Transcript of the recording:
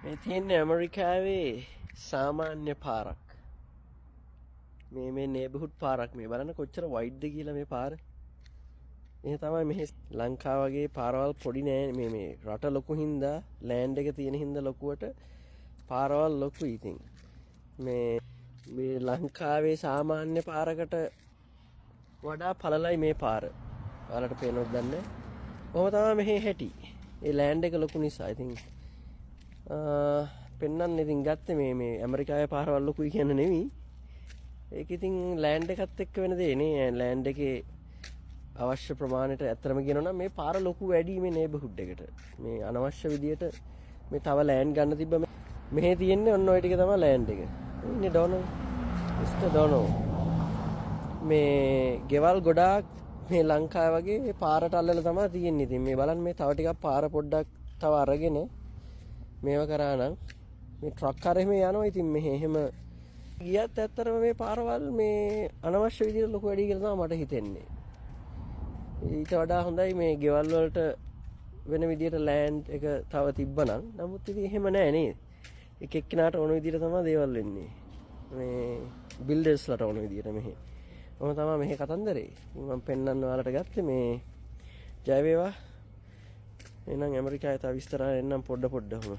මේ තියෙන්නේ ඇමරිකාවේ සාමාන්‍ය පාරක්. මේ නේබර්හුඩ් පාරක්. මේ බලන්න කොච්චර වයිඩ්ද කියලා මේ පාර. මේ තමයි මෙහි ලංකාව වගේ පාරවල් පොඩි නෑ. මේ රට ලොකු හින්දා ලෑන්ඩ් එක තියෙන හින්දා ලොකුවට පාරවල් ලොකුයි. ඉතින් මේ ලංකාවේ සාමාන්‍ය පාරකට වඩා පළලයි මේ පාර. ඔයාලට පේනවද දන්නේ? කොහොම තමයි මෙහි හැටි. ඒ ලෑන්ඩ් එක ලොකු නිසා. ඉතින් පෙන්වන්න ඉතින් ගත්තේ මේ ඇමරිකාවේ පාරවල් ලොකුයි කියන නෙවෙයි. ඒක ඉතින් ලෑන්ඩ් එකත් එක්ක වෙන දේ නේ. ලෑන්ඩ් එකේ අවශ්‍ය ප්‍රමාණයට ඇත්තටම කියනවා නම් මේ පාර ලොකු වැඩි මේ නේබර්හුඩ් එකට. මේ අනවශ්‍ය විදියට මේ තව ලෑන්ඩ් ගන්න තිබ්බ මෙහෙ තියෙන්නේ ඔන්න ඔය ටික තමයි ලෑන්ඩ් එක. ඉන්නේ ඩොනෝ. මිස්ටර් ඩොනෝ. මේ ගෙවල් ගොඩාක් මේ ලංකාව වගේ පාරට අල්ලලා තමයි තියෙන්නේ. ඉතින් මේ බලන්න මේ තව ටිකක් පාර පොඩ්ඩක් තව අරගෙන මේව කරා නම් මේ ට්‍රක් කාර් එහෙම යනවා. ඉතින් මෙහෙ එහෙම ගියත් ඇත්තටම මේ පාරවල් මේ අනවශ්‍ය විදිහට ලොකු වැඩි කියලා තමයි මට හිතෙන්නේ. ඊට වඩා හොඳයි මේ ගෙවල් වලට වෙන විදිහට ලෑන්ඩ් එක තව තිබ්බනම්. නමුත් ඉතින් එහෙම නෑ නේද? එක එක්කිනාට ඕන විදිහට තමයි දේවල් වෙන්නේ. මේ බිල්ඩර්ස්ලාට ඕන විදිහට මෙහෙ. ඔහොම තමයි මෙහෙ කතන්දරේ. මම පෙන්වන්න ඔයාලට ගත්තේ මේ ජය වේවා. එහෙනම් ඇමරිකාවේ තව විස්තර එන්නම් පොඩ පොඩ ඔහොම.